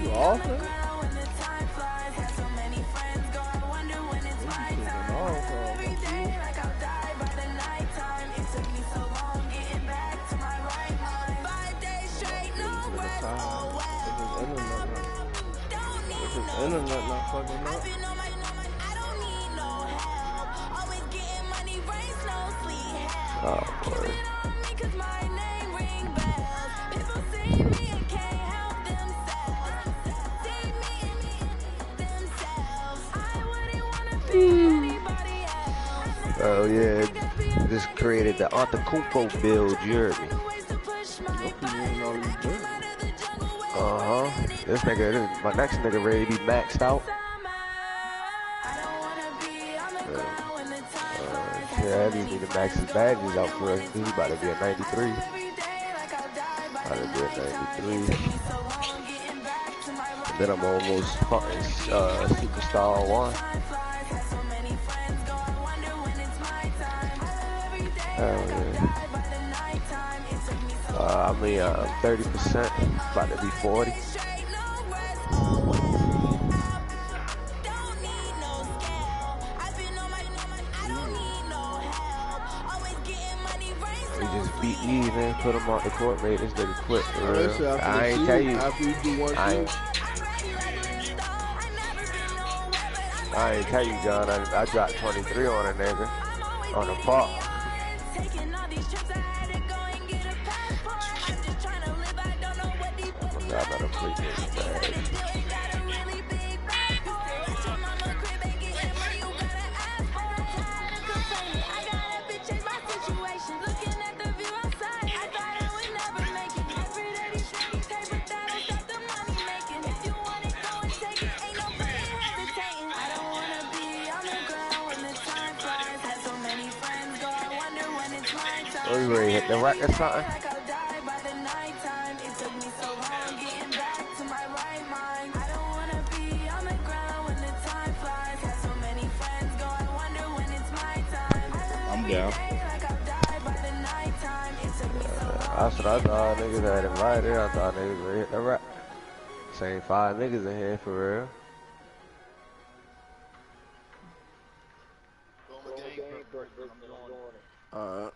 You off it? Internet not fucking up. Oh boy. Oh yeah, just created the Antetokounmpo build, you heard me. This nigga, my next nigga ready to be maxed out. Yeah, I need to max his badges out for us. He's about to be a 93. About to be a 93. And then I'm almost fucking Superstar 1. Hell yeah. I'm 30%, about to be 40. We just beat even, put him on the court, made this nigga quit for real. I ain't tell you. I ain't tell you, John. I dropped 23 on a nigga on the park. I gotta play this bad. Oh, you ready to hit the rack or something? I'm down. That's what I thought niggas had invited. I thought niggas ready to hit the rack. Same 5 niggas in here for real. Alright.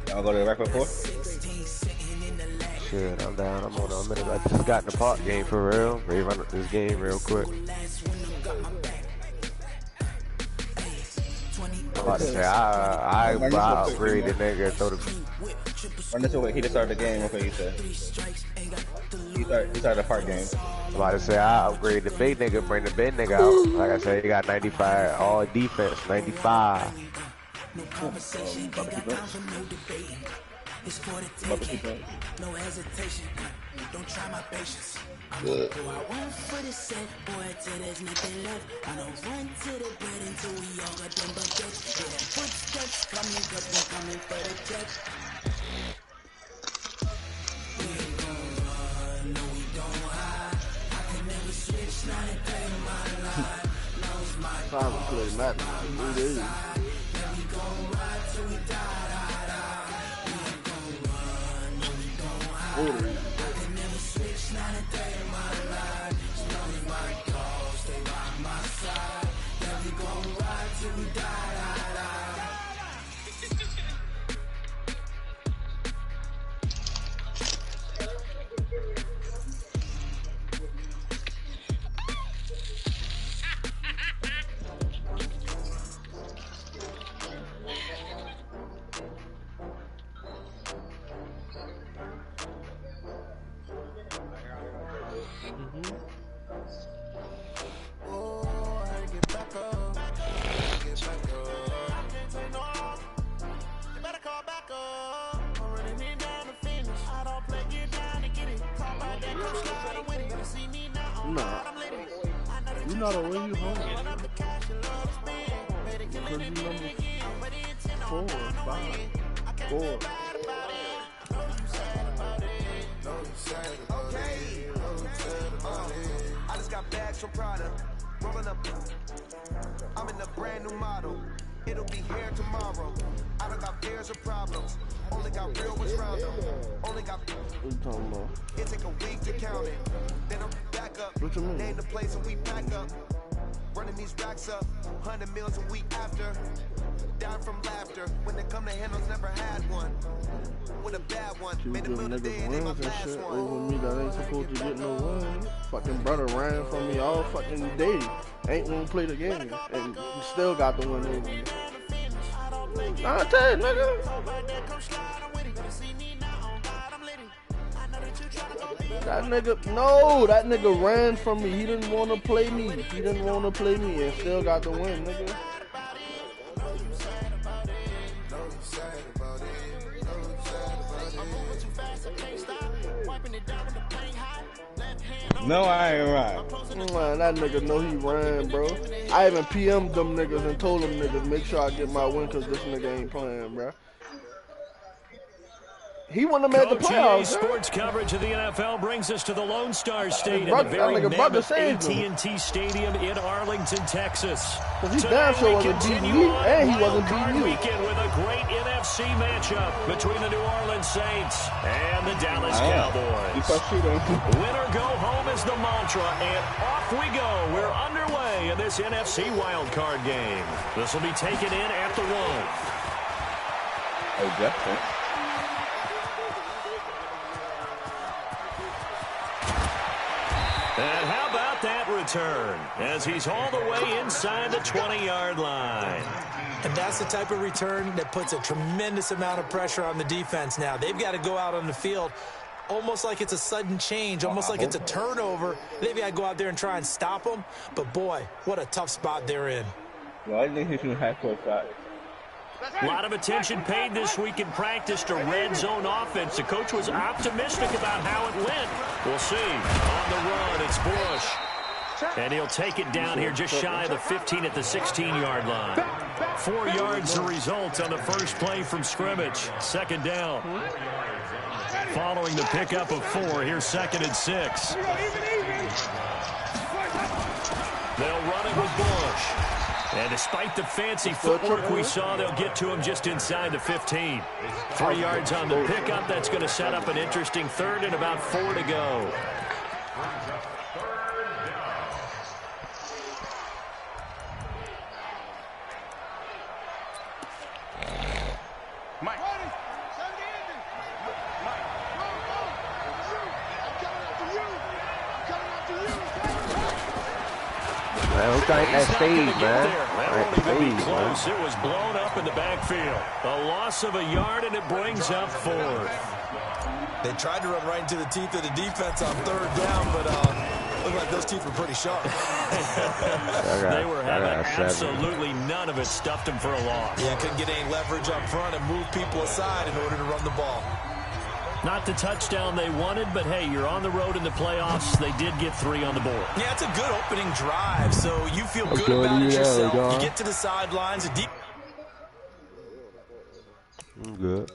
Y'all go to the rack before? Shit, I'm down. I'm on a minute. I just got in the park game for real. Ready to run up this game real quick. I'm about to say, I upgrade the nigga. Throw the... Run this away. He just started the game. Okay, you said. He started the park game. I'm about to say, I upgrade the big nigga, bring the big nigga out. Like I said, he got 95, all defense, 95. No hesitation, don't try my patience. Good. I want for the set, boy, till there's nothing left. I don't run to the bed until we all got them buckets. Yeah, footsteps coming, cause we're coming for the check. We ain't gon' run, no we don't hide. I can never switch, not a day in my life. Knows my Time to play Madden. yeah, we gon' ride till we die. I can never switch, not a day in my life. As long as my dogs, they by my side. Yeah, we gon' ride till we die. not away, you home. Because you number 4, 5, 4. I just got bags from Prada. Rolling up. I'm in a brand new model. It'll be here tomorrow. I don't got fears or problems. Only got real ones round them. Only got. What you talking about? It take a week to count it. Then I'm back up. What you mean? Name the place and we back up. Running these racks up. 100 meals a week after. Down from laughter. When they come to handles, never had one. With a bad one. You Made a give meal niggas today and they my wins and last shit one. over me that ain't supposed to get no win. Fucking brother ran from me all fucking day. Ain't wanna play the game. And you still got the win over me. Nah, I tell you, nigga. That nigga ran from me. He didn't want to play me. And still got the win, nigga. No, I ain't right. Man, that nigga know he ran, bro. I even PM'd them niggas and told them niggas, make sure I get my win because this nigga ain't playing, bro. He wouldn't have made the playoffs. Sports coverage of the NFL brings us to the Lone Star State Brother, in the very mammoth him. AT&T Stadium in Arlington, Texas. He damn sure wasn't beating me, and he wasn't Wildcard beating you. weekend with a great NFC matchup between the New Orleans Saints and the Dallas Cowboys. Winner go home is the mantra, and off we go. We're underway in this NFC Wildcard game. This will be taken in at the 1. Oh, Justin. And how about that return as he's all the way inside the 20-yard line. And that's the type of return that puts a tremendous amount of pressure on the defense now. They've got to go out on the field almost like it's a sudden change, almost like it's a turnover. They've got to go out there and try and stop them. But, boy, what a tough spot they're in. Well, I think he should have court shot. A lot of attention paid this week in practice to red zone offense. The coach was optimistic about how it went. We'll see. On the run, it's Bush. And he'll take it down here just shy of the 15 at the 16-yard line. 4 yards the result on the first play from scrimmage. Second down. Following the pickup of 4, here's 2nd and 6. They'll run it with Bush. And despite the fancy footwork we saw, they'll get to him just inside the 15. 3 yards on the pickup. That's going to set up an interesting 3rd and about 4 to go. Man, who got that stage, man? Close. It was blown up in the backfield. A loss of a yard, and it brings up 4th. They tried to run right into the teeth of the defense on 3rd down, but looked like those teeth were pretty sharp. They were having absolutely none of it. Stuffed them for a loss. Yeah, couldn't get any leverage up front and move people aside in order to run the ball. Not the touchdown they wanted, but hey, you're on the road in the playoffs. They did get 3 on the board. Yeah, it's a good opening drive, so you feel good about it yourself. You get to the sidelines. I'm good.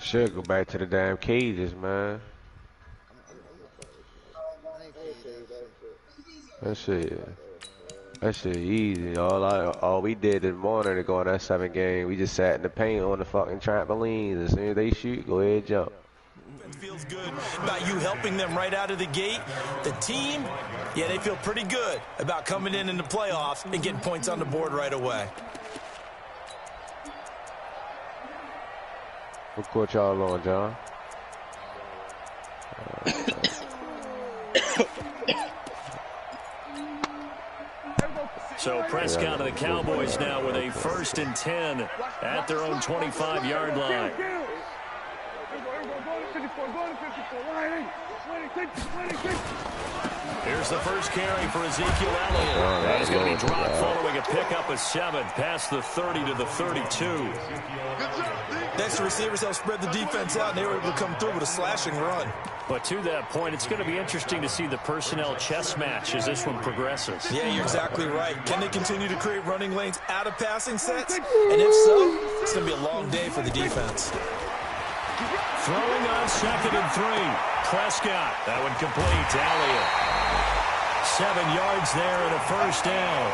Should go back to the damn cages, man. That shit easy. All we did this morning to go on that 7 game, we just sat in the paint on the fucking trampolines. As soon as they shoot, go ahead and jump. It feels good about you helping them right out of the gate. The team, yeah, they feel pretty good about coming in the playoffs and getting points on the board right away. What court y'all on, John? So Prescott and the Cowboys now with a 1st and 10 at their own 25-yard line. Here's the first carry for Ezekiel Elliott. He's going to be dropped following a pickup of 7 past the 30 to the 32. Next, receivers help spread the defense out, and they were able to come through with a slashing run. But to that point, it's going to be interesting to see the personnel chess match as this one progresses. Yeah, you're exactly right. Can they continue to create running lanes out of passing sets? And if so, it's going to be a long day for the defense. Throwing on 2nd and 3. Prescott. That one complete to Elliott. 7 yards there and a first down.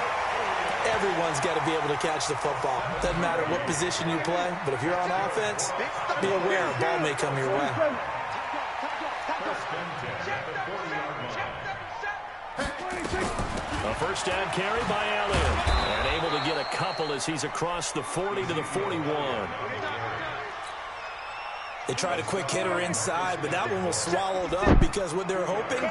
Everyone's got to be able to catch the football. Doesn't matter what position you play, but if you're on offense, be aware a ball may come your way. A first down carry by Elliott. And able to get a couple as he's across the 40 to the 41. They tried a quick hitter inside, but that one was swallowed up because what they're hoping,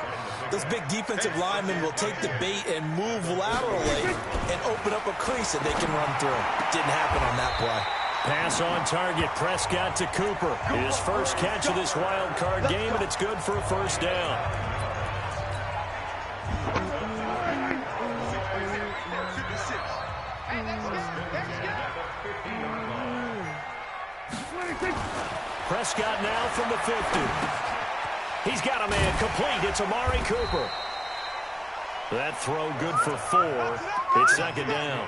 those big defensive linemen will take the bait and move laterally and open up a crease that they can run through. Didn't happen on that play. Pass on target, Prescott to Cooper. His first catch of this wild card game, and it's good for a first down. Prescott now from the 50. He's got a man complete. It's Amari Cooper. That throw good for 4. It's 2nd down.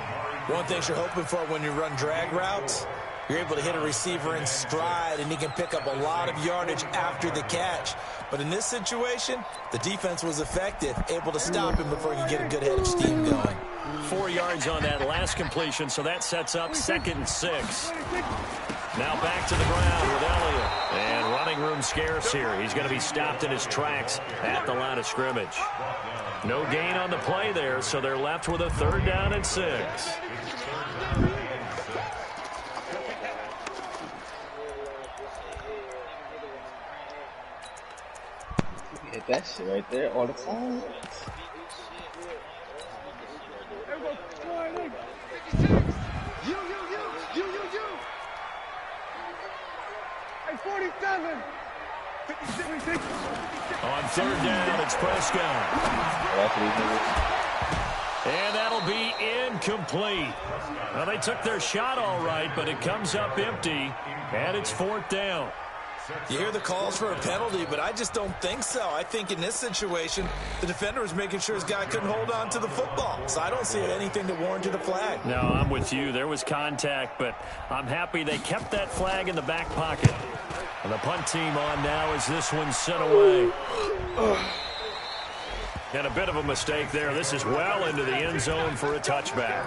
One thing you're hoping for when you run drag routes, you're able to hit a receiver in stride, and he can pick up a lot of yardage after the catch. But in this situation, the defense was effective, able to stop him before he could get a good head of steam going. 4 yards on that last completion, so that sets up 2nd and 6. Now back to the ground with Elliott. And running room scarce here. He's going to be stopped in his tracks at the line of scrimmage. No gain on the play there, so they're left with a 3rd down and 6. Hit that shit right there all the time. Hey, 47. On 3rd down, it's Prescott. And that'll be incomplete. Well, they took their shot all right, but it comes up empty, and it's 4th down. You hear the calls for a penalty, but I just don't think so. I think in this situation, the defender was making sure his guy couldn't hold on to the football. So I don't see anything that warranted a flag. No, I'm with you. There was contact, but I'm happy they kept that flag in the back pocket. And the punt team on now as this one's sent away. And a bit of a mistake there. This is well into the end zone for a touchback.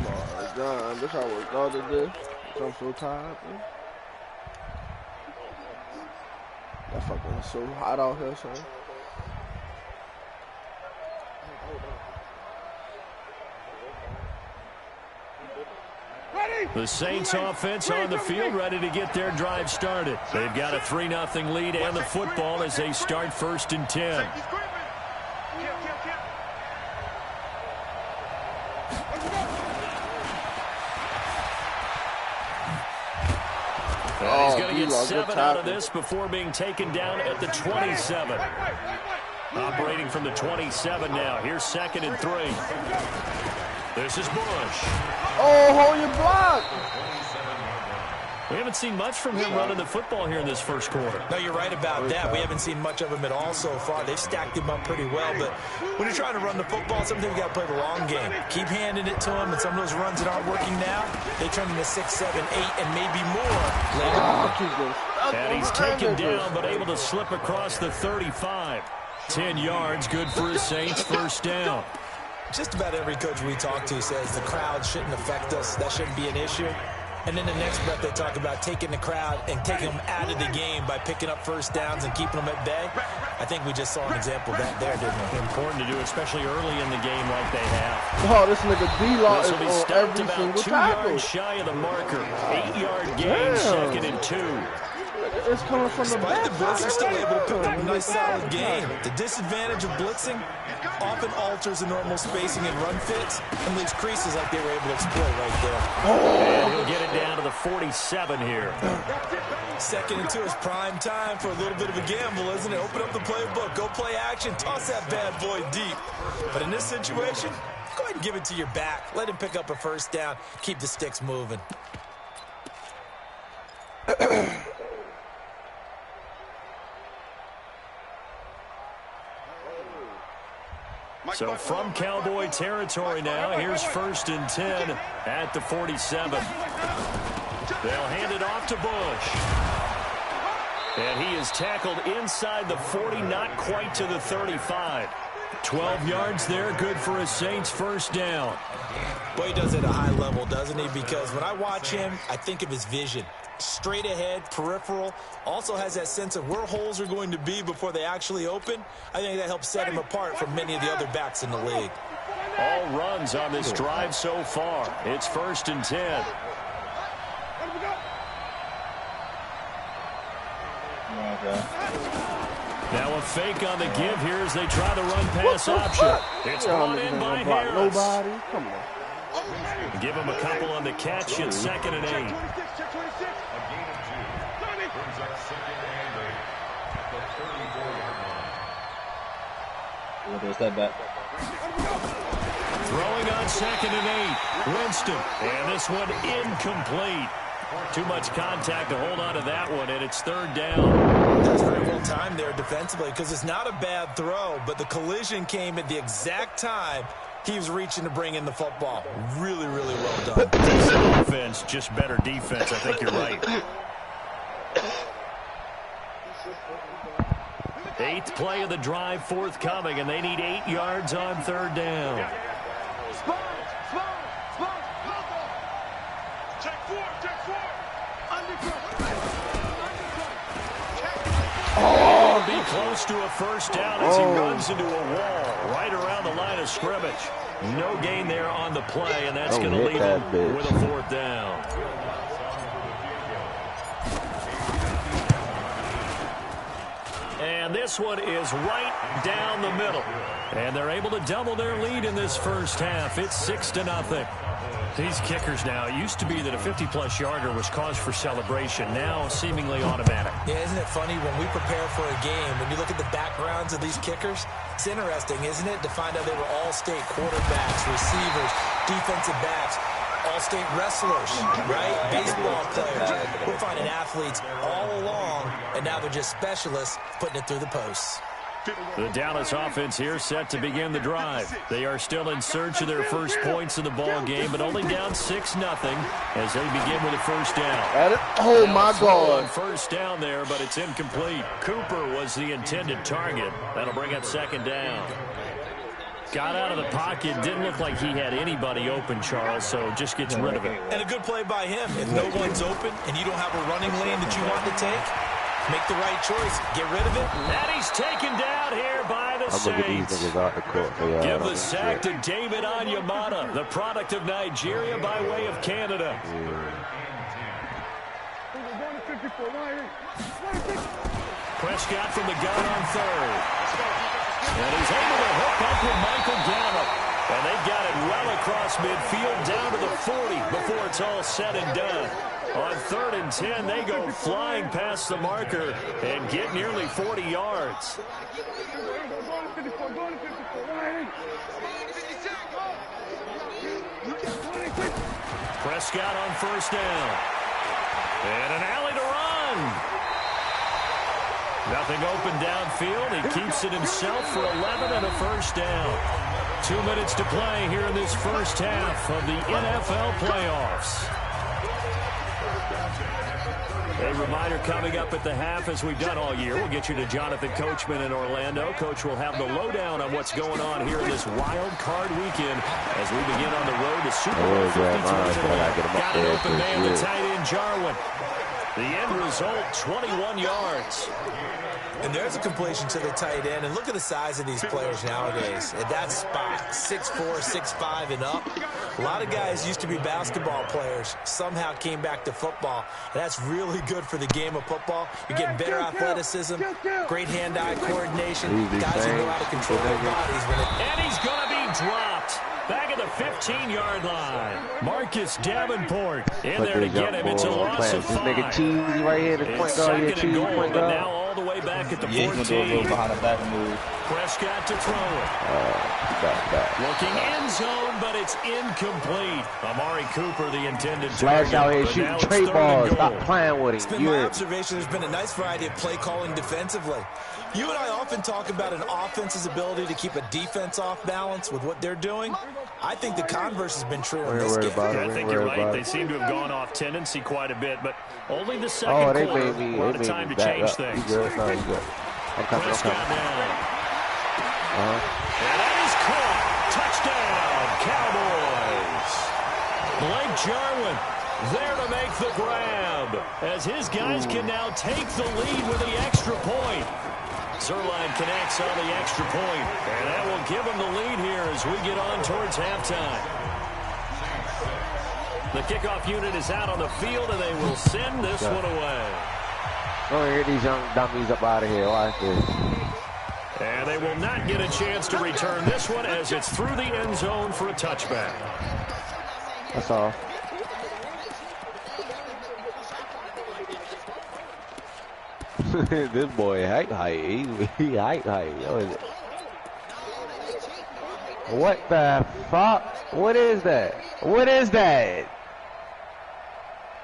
Oh, John, this how I worked all of this. I'm so tired, man. That fucking is so hot out here, son. The Saints offense on the field, ready to get their drive started. They've got a 3-0 lead and the football as they start 1st and 10. He's going to get 7 out of this before being taken down at the 27. Operating from the 27 now. Here's 2nd and 3. This is Bush. Oh, hold your block. We haven't seen much from him running the football here in this first quarter. No, you're right about that. We haven't seen much of him at all so far. They've stacked him up pretty well, but when you're trying to run the football, sometimes you got to play the long game. Keep handing it to him, and some of those runs that aren't working now, they turn into 6, 7, 8, and maybe more later on. And he's taken down, but able to slip across the 35. 10 yards, good for his Saints, first down. Just about every coach we talk to says the crowd shouldn't affect us. That shouldn't be an issue. And then the next breath they talk about taking the crowd and taking them out of the game by picking up first downs and keeping them at bay. I think we just saw an example of that there, didn't we? Important to do, especially early in the game like they have. Oh, this nigga D-Law is This will be on stopped every about single 2 tackle. yards shy of the marker. 8-yard gain, 2nd and 2. It's coming from the Despite back. the blitz, they're still able to pick up a nice solid game. The disadvantage of blitzing often alters the normal spacing and run fits and leaves creases like they were able to exploit right there. And he'll get it down to the 47 here. Second and 2 is prime time for a little bit of a gamble, isn't it? Open up the playbook, go play action, toss that bad boy deep. But in this situation, go ahead and give it to your back. Let him pick up a first down. Keep the sticks moving. So from Cowboy territory now, here's 1st and 10 at the 47. They'll hand it off to Bush. And he is tackled inside the 40, not quite to the 35. 12 yards there, good for a Saints first down. Boy, he does it at a high level, doesn't he? Because when I watch him, I think of his vision. Straight ahead, peripheral, also has that sense of where holes are going to be before they actually open. I think that helps set him apart from many of the other backs in the league. All runs on this drive so far. It's 1st and 10. Now a fake on the give here as they try the run-pass option. It's brought in by Harris. Nobody. Come on. Give him a couple on the catch at 2nd and 8. Throwing on 2nd and 8. Winston. And this one incomplete. Too much contact to hold on to that one, and it's 3rd down. That's very well timed there defensively because it's not a bad throw, but the collision came at the exact time he was reaching to bring in the football. Really, really well done. Offense, just better defense. I think you're right. 8th play of the drive forthcoming, and they need 8 yards on 3rd down. Oh, be close to a first down as he runs into a wall right around the line of scrimmage. No gain there on the play, and that's going to leave him with a 4th down. And this one is right down the middle. And they're able to double their lead in this first half. It's 6-0. These kickers now, it used to be that a 50-plus yarder was cause for celebration. Now seemingly automatic. Yeah, isn't it funny when we prepare for a game, when you look at the backgrounds of these kickers, it's interesting, isn't it, to find out they were all-state quarterbacks, receivers, defensive backs, all-state wrestlers, right? Baseball players. We're finding athletes all along, and now they're just specialists putting it through the posts. The Dallas offense here set to begin the drive. They are still in search of their first points in the ball game, but only down 6-0 as they begin with a first down. Oh, my God. First down there, but it's incomplete. Cooper was the intended target. That'll bring up 2nd down. Got out of the pocket. Didn't look like he had anybody open, Charles, so just gets rid of it. And a good play by him. If no one's open and you don't have a running lane that you want to take, make the right choice. Get rid of it. And he's taken down here by the Saints. Give the sack to David Onyemata, the product of Nigeria by way of Canada. Prescott from the gun on 3rd. And he's able to hook up with Michael Gallup. And they've got it well across midfield down to the 40 before it's all said and done. On 3rd and 10, they go flying past the marker and get nearly 40 yards. Prescott on 1st down. And an alley to run. Nothing open downfield. He keeps it himself for 11 and a first down. 2 minutes to play here in this first half of the NFL playoffs. A reminder coming up at the half, as we've done all year. We'll get you to Jonathan Coachman in Orlando. Coach will have the lowdown on what's going on here in this wild card weekend as we begin on the road to Super Bowl 52. Got an open man to tight end Jarwin. The end result, 21 yards. And there's a completion to the tight end. And look at the size of these players nowadays. At that spot, 6'4", 6'5", and up. A lot of guys used to be basketball players. Somehow came back to football. And that's really good for the game of football. You're getting better athleticism, great hand-eye coordination. Guys who know how to control their bodies. And he's going to be dropped. Back at the 15-yard line. Marcus Davenport in there to get him. It's a loss of 5. This nigga Cheesy right here, the point guard here, Cheesy point guard. Now all the way back at the 14. He's going to do a little behind the back move. Prescott to throw it. Looking end zone, but it's incomplete. Amari Cooper, the intended Flash out here shooting trade balls. Stop playing with him. It's been my observation there's been a nice variety of play calling defensively. You and I often talk about an offense's ability to keep a defense off balance with what they're doing. I think the converse has been true in this game. I think you're right. They seem to have gone off tendency quite a bit, but only the second quarter. A lot of time to change things. You good? No, you good. I'm coming. And that is caught. Touchdown, Cowboys. Blake Jarwin there to make the grab, as his guys can now take the lead with the extra point. Zerline connects on the extra point, and that will give them the lead here as we get on towards halftime. The kickoff unit is out on the field, and they will send this one away. Don't get these young dummies up out of here. Watch this. And they will not get a chance to return this one as it's through the end zone for a touchback. That's all. This boy height. He height. What the fuck? What is that? What is that?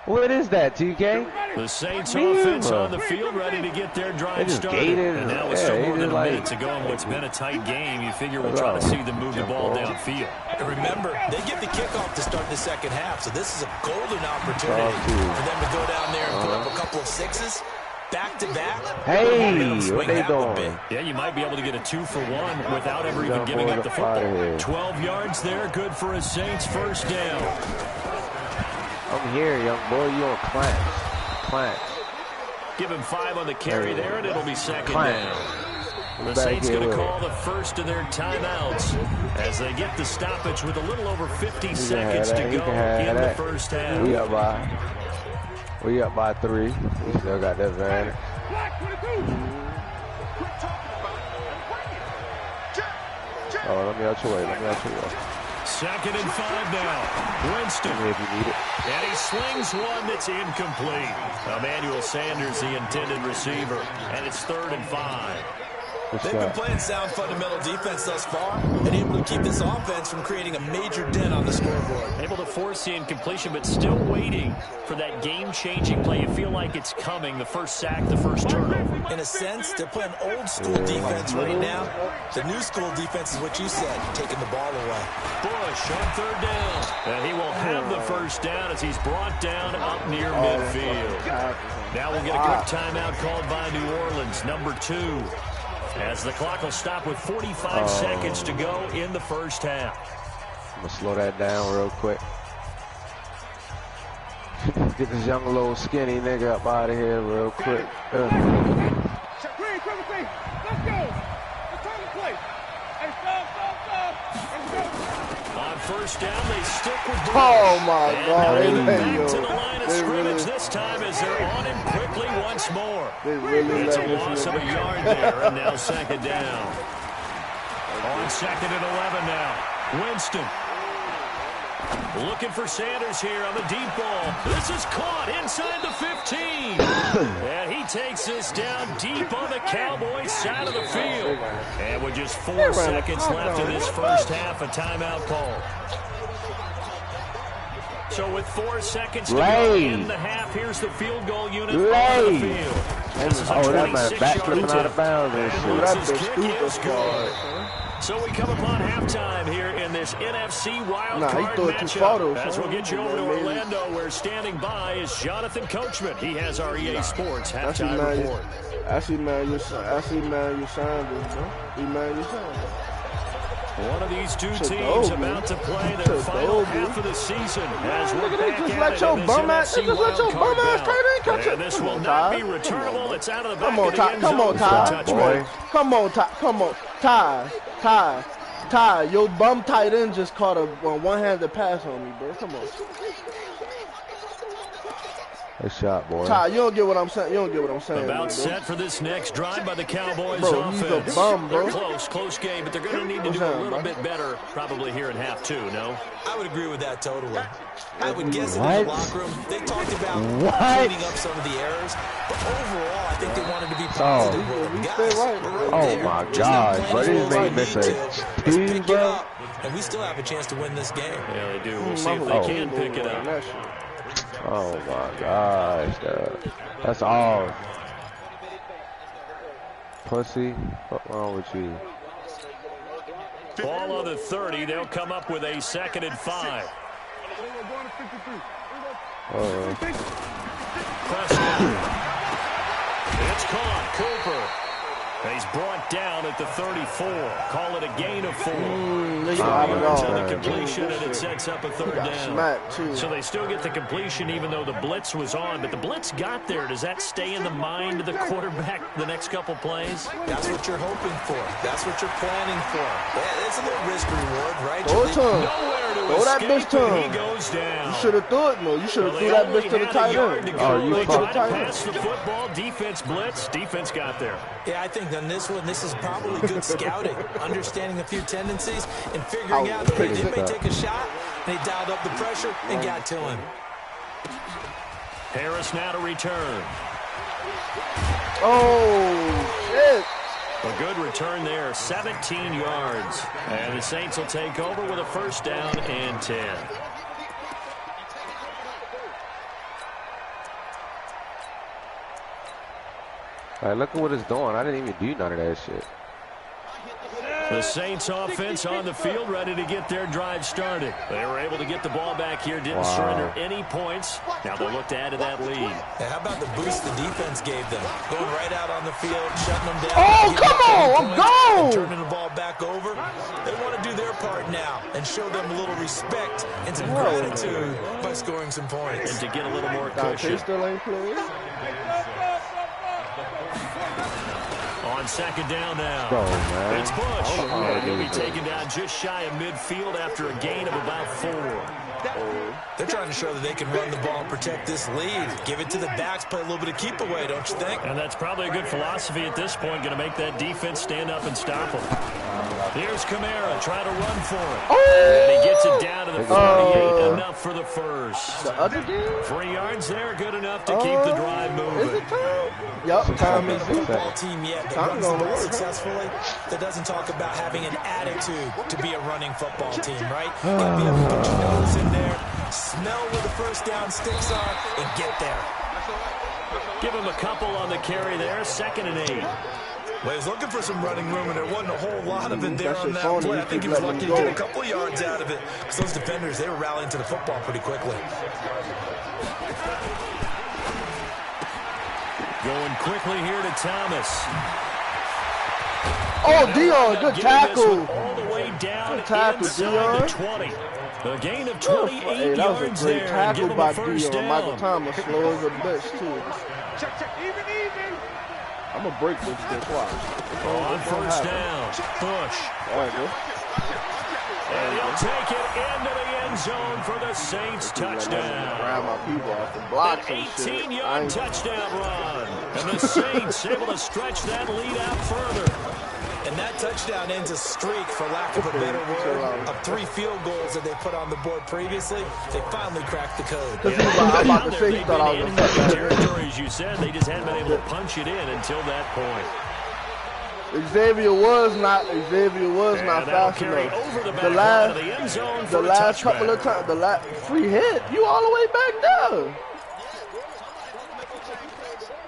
What is that, 2K? The Saints offense on the field ready to get their drive started. And now with still more than a minute to go in what's been a tight game, you figure we'll try to see them move the ball downfield. And remember, they get the kickoff to start the second half, so this is a golden opportunity for them to go down there and put up a couple of sixes. Back-to-back. Hey, what they doing? Yeah, you might be able to get a 2-for-1 without ever even giving up the football. 12 yards there, good for a Saints first down. I'm here, young boy. You on clamps. Give him 5 on the carry there, and it'll be second down. The Saints going to call the first of their timeouts as they get the stoppage with a little over 50 seconds to go in the first half. We up by 3. We still got that advantage. Oh, let me out your way. Second and 5 now. Winston. If you need it. And he slings one that's incomplete. Emmanuel Sanders, the intended receiver. And it's 3rd and 5. They've been playing sound fundamental defense thus far and able to keep this offense from creating a major dent on the scoreboard. Able to force the incompletion, but still waiting for that game-changing play. You feel like it's coming, the first sack, the first turnover. In a sense, they're playing old-school defense right now. The new-school defense is what you said, taking the ball away. Bush on 3rd down. And he will have the first down as he's brought down up near midfield. Now we'll get a quick timeout called by New Orleans, number 2. As the clock will stop with 45 seconds to go in the first half. I'm going to slow that down real quick. Get this young little skinny nigga up out of here real quick. Let's go. Let's turn the play. Hey, stop. On first down, they stick with Bruce. Oh, my God. Back to the line of scrimmage this time as they're on him quickly once more. It's a loss of a yard there, and now second down. On 2nd and 11 now. Winston. Looking for Sanders here on the deep ball. This is caught inside the 15. And he takes this down deep on the Cowboys side of the field. And with just 4 seconds left in this first half, a timeout call. So with 4 seconds to go in the half, here's the field goal unit on the field. This is a 26-yard out of bounds. This kick is good. So we come upon halftime here in this NFC Wildcard matchup. As we'll get you over to Orlando, where standing by is Jonathan Coachman. He has our EA Sports halftime report. I see Emmanuel Sanders, bro. Emmanuel Sanders. One of these two teams about to play their final half of the season. As we're back just let your bum ass tight end catch it. And this will not be returnable. It's out of the back of the end zone. Come on, Ty. Your bum tight end just caught a one-handed pass on me, bro. Come on. Good shot, boy. Ty, you don't get what I'm saying. You don't get what I'm saying. About bro. set for this next drive by the Cowboys Bro, he's offense. a bum, bro. They're close game, but they're going to need to do a little bit better probably here in half two, no? I would agree with that totally. I would guess in the locker room, they talked about cleaning up some of the errors, but overall, I think they wanted to be positive. Oh my God, but it made miss a dude, bro. And we still have a chance to win this game. Yeah, they do. We'll see if they can pick it up. Oh my gosh, that's all. Pussy, what's wrong with you? Ball on the 30. They'll come up with a 2nd and 5. Preston. It's caught. Cooper. He's brought down at the 34. Call it a gain of 4. To the completion, and it sets up a 3rd down. So they still get the completion even though the blitz was on. But the blitz got there. Does that stay in the mind of the quarterback the next couple plays? That's what you're hoping for. That's what you're planning for. Yeah, it's a little risk-reward, right? Throw it to him. Throw that bitch to him. He goes down. You should have threw it, no. You should have threw that bitch to the tight end. You tried to pass the football. Defense blitz. Defense got there. Yeah, I think on this one, this is probably good scouting, understanding a few tendencies, and figuring out that they may take a shot. They dialed up the pressure and got to him. Harris now to return. Oh, shit. A good return there, 17 yards. And the Saints will take over with a 1st down and 10. All right, look at what it's doing. I didn't even do none of that shit. The Saints offense on the field, ready to get their drive started. They were able to get the ball back here, didn't surrender any points. Now they'll look to add to that lead. Yeah, how about the boost the defense gave them? Going right out on the field, shutting them down. Oh, come on, I'm gone. Turning the ball back over. They want to do their part now and show them a little respect and some gratitude by scoring some points. And to get a little more cushion. Still ain't playing. On 2nd down now. Bro, man. It's Bush. And he'll be taken down just shy of midfield after a gain of about 4. They're trying to show that they can run the ball and protect this lead. Give it to the backs, play a little bit of keep away, don't you think? And that's probably a good philosophy at this point, going to make that defense stand up and stop them. Here's Kamara trying to run for it. And he gets it down to the 48, enough for the 1st. The other game? 3 yards there, good enough to keep the drive moving. Is it time? Yup, time is football team yet that runs the ball successfully that doesn't talk about having an attitude to be a running football team, right? Gotta be able to put your nose in there, smell where the 1st down sticks are, and get there. Give him a couple on the carry there, 2nd and 8. Well, he was looking for some running room, and there wasn't a whole lot of it there on that play. I think he was lucky to get a couple of yards out of it. Because those defenders, they were rallying to the football pretty quickly. Going quickly here to Thomas. Oh, Dion, good tackle. All the way down good tackle, inside the 20. A gain of 28 that was yards a great there. tackle by Dion. Dion. Michael Thomas slow as a bitch, too. Check, even. I'm going to break this bitch. Watch. On 1st down, Bush. All right, go. And he'll take it into the end zone for the Saints touchdown. Grab my people off the blocks An and shit. 18-yard touchdown run. And the Saints able to stretch that lead out further. And that touchdown ends a streak, for lack of a better word, of 3 field goals that they put on the board previously. They finally cracked the code. I'm about to say he thought I was a territory, as you said. They just hadn't been able to punch it in until that point. Xavier was not fast enough. The last couple of times, the last free hit, you all the way back there.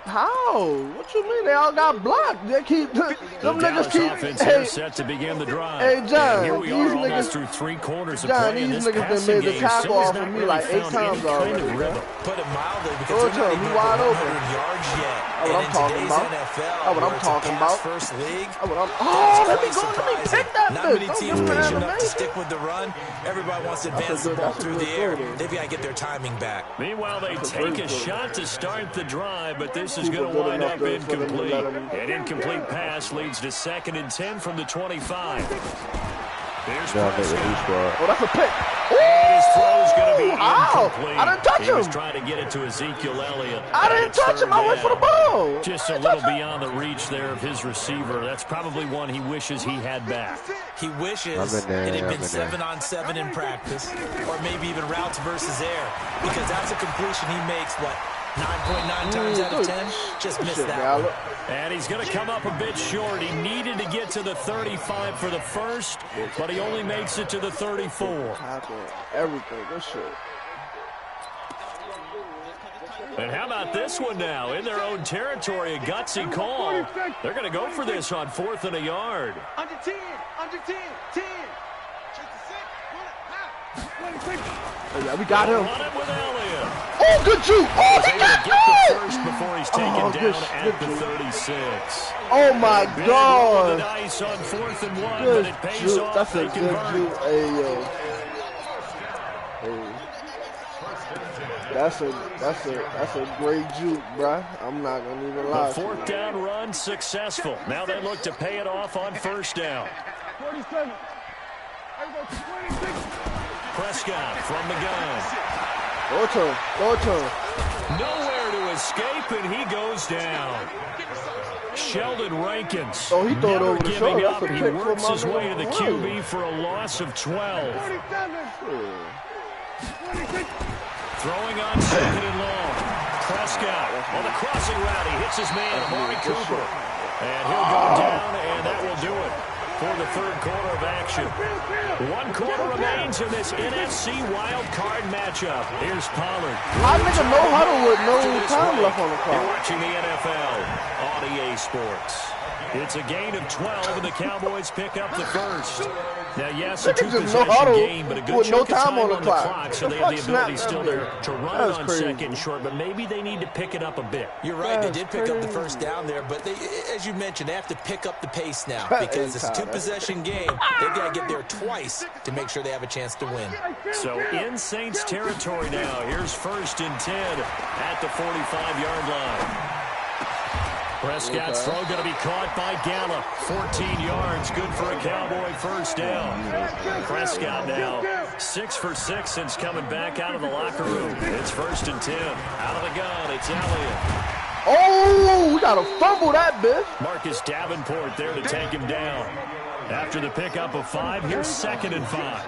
How? What you mean? They all got blocked. They keep them niggas keep. Offense here set to begin the drive. Hey John, here we are almost through 3 quarters of play in this passing game. These niggas done made the tackle off of me like 8 times already. Put it mildly, because they're not even wide open. 100 yards yet. That's what I'm talking about. That's what I'm talking about. First league. Let me pick that. Not many teams patient enough to stick with the run. Everybody wants to advance the ball through the air. They've got to get their timing back. Meanwhile, they take a shot to start the drive, but this is going to wind up incomplete. An incomplete pass leads to 2nd and 10 from the 25. Here's Yeah, make the new squad. Oh, that's a pick. And his throw's going to be Ow! incomplete. I didn't touch He was him. trying to get it to Ezekiel Elliott. I didn't touch him. I went for the ball. Just a little beyond the reach there of his receiver. That's probably one he wishes he had back. He wishes it had been 7-on-7 in practice, or maybe even routes versus air, because that's a completion he makes, 9.9 times out of 10? Just missed that one. And he's going to come up a bit short. He needed to get to the 35 for the first, but he only makes it to the 34. Everything, good shit. And how about this one now? In their own territory, a gutsy call. They're going to go for this on 4th and a yard. Under 10, 10. Yeah, we got him. Run it with Elliott. Oh, good shoot. Oh, he got get the first before he's taken down at the 36. Oh, my God. The dice on 4th and 1, Good but it pays juke. off. That's a They good convert. juke. Hey, yo. Hey. That's a great juke, bruh. I'm not gonna even lie. The 4th down run successful. Now they look to pay it off on 1st down. 47. Prescott from the gun. Go turn. Nowhere to escape, and he goes down. Sheldon Rankins. Oh, he threw it never over the giving shoulder. up. That's a He pick works for his my way to the nigga. QB for a loss of 12. Throwing on 2nd and long. Prescott on the crossing route. He hits his man, Amari Cooper. And he'll go down, and that will do it for the 3rd quarter of action. 1 quarter remains in this NFC Wildcard matchup. Here's Pollard. I nigga no huddle with no time left on the You're clock. watching the NFL on EA Sports. It's a gain of 12, and the Cowboys pick up the first. Now, yes, a Nigga just no two-possession huddle game, but a good with no chunk of time time on the clock. so they The have the fuck ability snap still that there big? to run That's it on crazy. 2nd and short, but maybe they need to pick it up a bit. You're right. They That's did pick up the crazy. first down there, but they, as you mentioned, they have to pick up the pace now That because ain't it's a tight. two-possession game. They've got to get there twice to make sure they have a chance to win. So in Saints territory now. Here's 1st and 10 at the 45-yard line. Prescott's throw going to be caught by Gallup. 14 yards, good for a Cowboy first down. Prescott now 6 for 6 since coming back out of the locker room. It's 1st and 10. Out of the gun, it's Elliott. Oh, we gotta fumble that bitch. Marcus Davenport there to take him down. After the pickup of 5, here's 2nd and 5.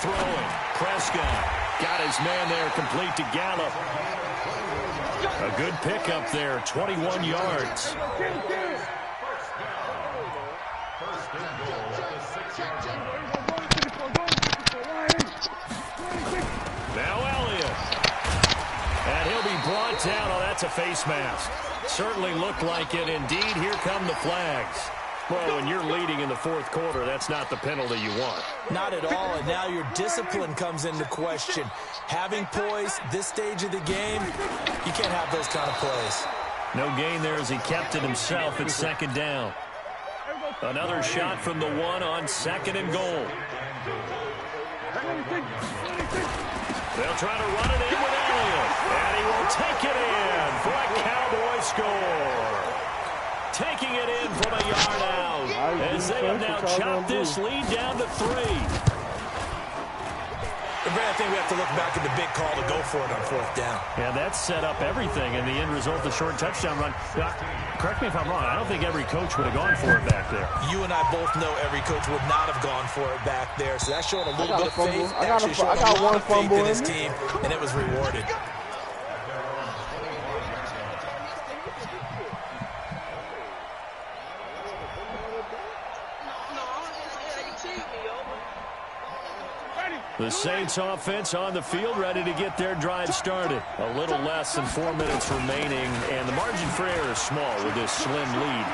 Throwing. Prescott got his man there, complete to Gallup. A good pickup there, 21 yards. Now Elliott. And he'll be brought down. Oh, that's a face mask. Certainly looked like it. Indeed, here come the flags. Well, when you're leading in the 4th quarter, that's not the penalty you want. Not at all, and now your discipline comes into question. Having poise this stage of the game, you can't have those kind of plays. No gain there as he kept it himself at 2nd down. Another shot from the 1 on 2nd and goal. They'll try to run it in with Elliott, and he will take it in for a Cowboy score. Taking it in from a yard out as they have now chopped this lead down to 3. I think we have to look back at the big call to go for it on 4th down. Yeah, that set up everything, and the end result, the short touchdown run. Correct me if I'm wrong. I don't think every coach would have gone for it back there. You and I both know every coach would not have gone for it back there, so that's showing a little bit of faith. I got a lot one of faith fumble in his in team, and it was rewarded. The Saints offense on the field, ready to get their drive started. A little less than 4 minutes remaining, and the margin for error is small with this slim lead.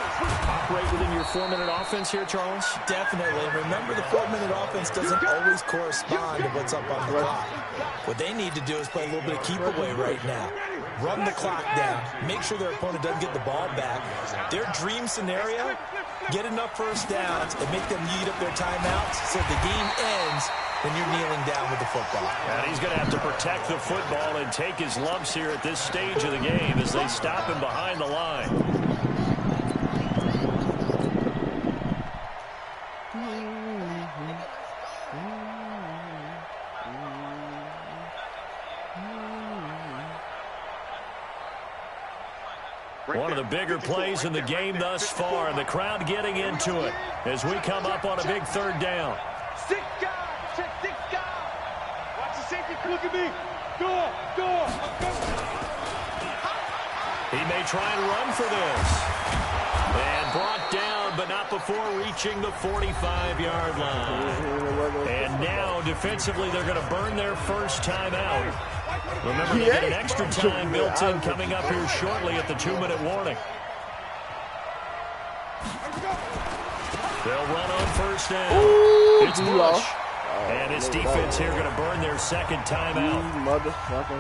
Operate within your 4-minute offense here, Charles? Definitely. Remember, the 4-minute offense doesn't always correspond to what's up on the clock. What they need to do is play a little bit of keep away right now. run the clock down, make sure their opponent doesn't get the ball back. Their dream scenario, get enough first downs and make them eat up their timeouts so the game ends when you're kneeling down with the football. And he's going to have to protect the football and take his lumps here at this stage of the game as they stop him behind the line. One of the bigger plays in the game thus far, and the crowd getting into it as we come up on a big third down. 6 guys, check 6 guys. Watch the safety, look at me. Door. He may try and run for this. And brought down, but not before reaching the 45-yard line. And now, defensively, they're going to burn their first timeout. Remember, they get an extra time built in coming up here shortly at the 2-minute warning. They'll run on first down. It's Bush. And his defense here going to burn their second timeout.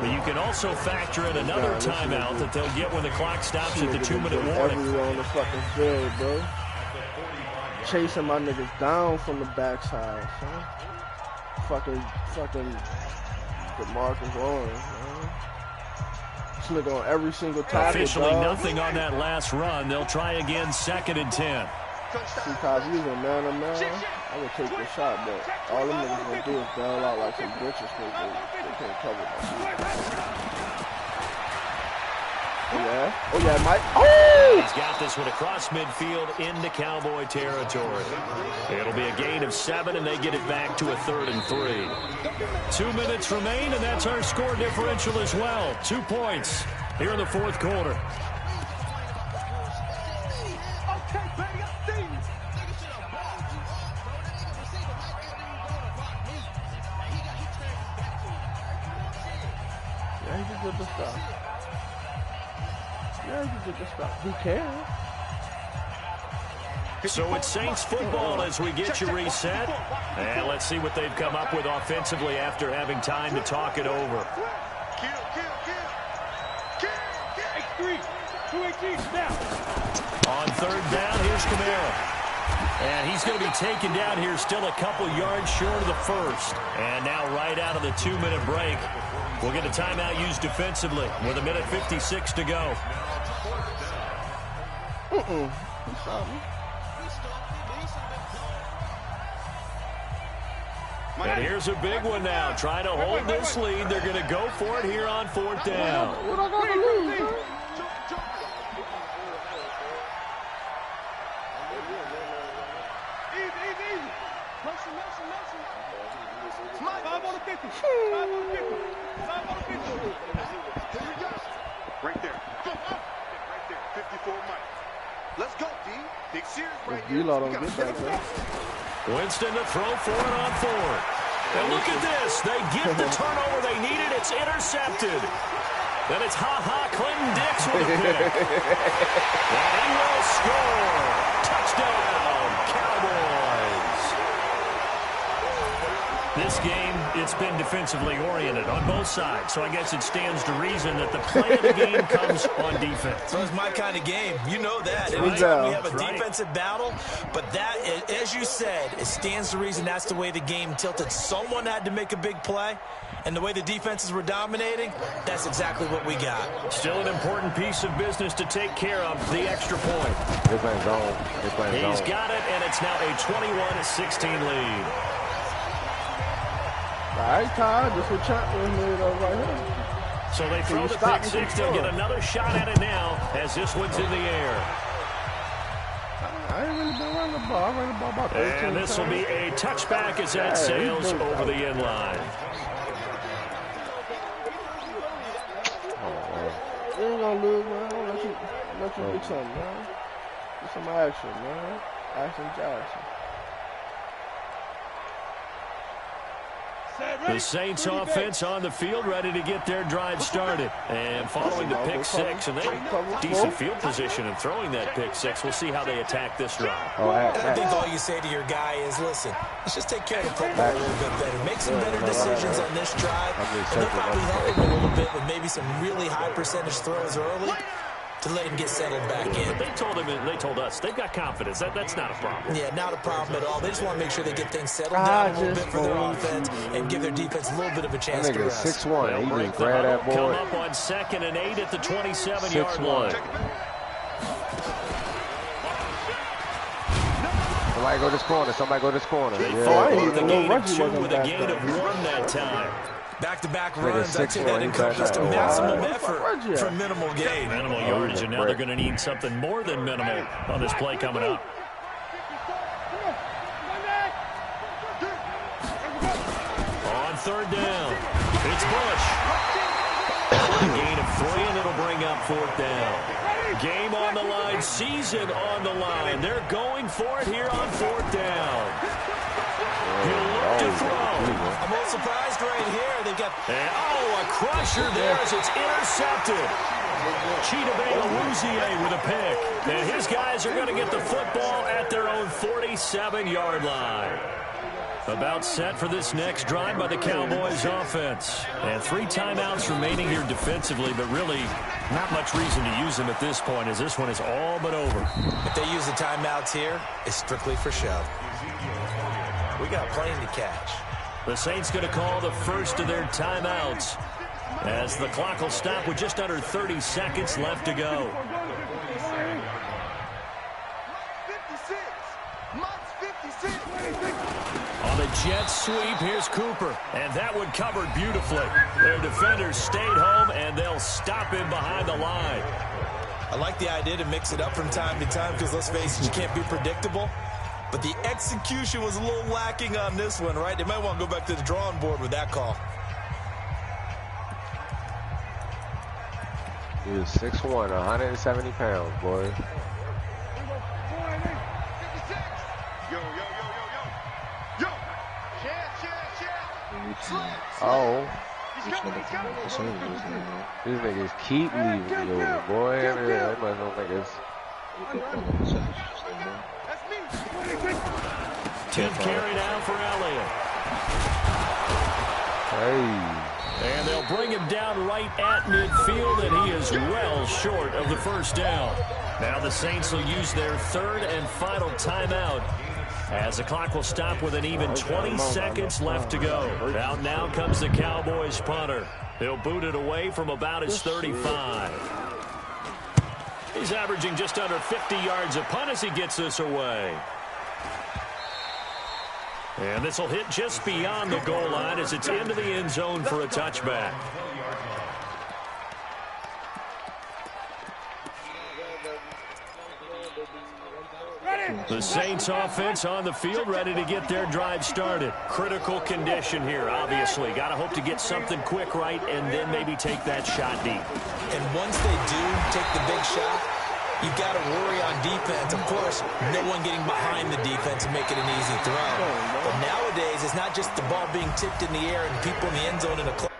But you can also factor in another timeout that they'll get when the clock stops at the 2-minute warning. Everywhere on the fucking field, bro. Chasing my niggas down from the backside, son. Fucking DeMarcus Lawrence, man. This nigga on every single tackle, Officially dog. nothing on that last run. They'll try again, 2nd and 10. Because he's a man-to-man, I would take the shot, but all them niggas gonna do is bail out like some bitches because they can't cover that. Oh yeah, Mike. Oh! He's got this one across midfield into Cowboy territory. It'll be a gain of 7, and they get it back to a 3rd and 3. 2 minutes remain, and that's our score differential as well. 2 points here in the 4th quarter. Yeah, he can get the stuff. Yeah, he can get the stuff. He can. So it's Saints football as we get you reset. And let's see what they've come up with offensively after having time to talk it over. On 3rd down, here's Kamara. And he's going to be taken down here still a couple yards short of the 1st. And now right out of the 2-minute break, we'll get a timeout used defensively with 1:56 to go. And here's a big one now. Trying to hold this lead. They're going to go for it here on 4th down. What I got to lose, man? Easy. Motion. 5 on the 50. 5 on the 50. 5 on the 50. Here we go. Right there. Right there. 54 Mike. Let's go, D. Big series right here. D-Law don't get that, bro. Winston to throw for it on 4th. And look at this. They get the turnover they needed. It's intercepted. Then it's Clinton Dix with a pick. And he will score. Touchdown, Cowboys. This game, it's been defensively oriented on both sides. So I guess it stands to reason that the play of the game comes on defense. So it's my kind of game. You know that. Right? We have a defensive battle, but that, as you said, it stands to reason that's the way the game tilted. Someone had to make a big play, and the way the defenses were dominating, that's exactly what we got. Still an important piece of business to take care of, the extra point. They're playing zone. He's got it, and it's now a 21-16 lead. All right, Todd, this is what Champion made up right here. So they throw the pick six. They'll get another shot at it now as this one's in the air. I ain't really been running the ball. I ran the ball about 13 times. And this will be a touchback as that sails over the end line. You ain't gonna lose, man. I'll let you do something, man. Get some action, man. Action Jackson. Set, The Saints offense on the field, ready to get their drive started. And following the pick six, and they have decent field position in throwing that pick six. We'll see how they attack this drive. I think all you say to your guy is, listen, let's just take care of the football a little bit better. Make some better decisions on this drive. And they'll probably help him a little bit with maybe some really high percentage throws early to let him get settled back in. But they told us they've got confidence. That's not a problem. Yeah, not a problem at all. They just want to make sure they get things settled down a little bit for their offense and give their defense a little bit of a chance to rest. 6-1. He just grabbed that boy. Come up on 2nd and 8 at the 27-yard line. Somebody go this corner. Somebody go this corner. They Yeah. followed the gain of 2 with a gain of 1 that time. Back-to-back runs, I'd say that encompassed a maximum effort for minimal gain. Minimal yardage, and now they're going to need something more than minimal on this play coming up. On 3rd down, it's Bush. Gain of 3, and it'll bring up 4th down. Game on the line, season on the line. They're going for it here on 4th down. He'll look to throw. I'm a little surprised right here. They've got... a crusher there as it's intercepted. Chidobe Awuzie with a pick. And his guys are going to get the football at their own 47-yard line. About set for this next drive by the Cowboys offense. And 3 timeouts remaining here defensively, but really not much reason to use them at this point as this one is all but over. If they use the timeouts here, it's strictly for show. We got a plane to catch. The Saints going to call the first of their timeouts as the clock will stop with just under 30 seconds left to go. 56. Mott's 56. On the jet sweep, here's Cooper. And that one covered beautifully. Their defenders stayed home, and they'll stop him behind the line. I like the idea to mix it up from time to time because, let's face it, you can't be predictable. But the execution was a little lacking on this one, right? They might want to go back to the drawing board with that call. He was 6'1", 170 pounds, boy. Oh. These niggas keep leaving me over, boy. I mean, I must don't think it's... 10th carry down for Elliott. Hey. And they'll bring him down right at midfield, and he is well short of the first down. Now the Saints will use their 3rd and final timeout as the clock will stop with an even 20 seconds left to go. Now comes the Cowboys punter. He'll boot it away from about his 35. He's averaging just under 50 yards a punt as he gets this away. And this will hit just beyond the goal line as it's into the end zone for a touchback. The Saints offense on the field ready to get their drive started. Critical condition here, obviously. Got to hope to get something quick right and then maybe take that shot deep. And once they do take the big shot, you've got to worry on defense. Of course, no one getting behind the defense and make it an easy throw. But nowadays, it's not just the ball being tipped in the air and people in the end zone in a clutch.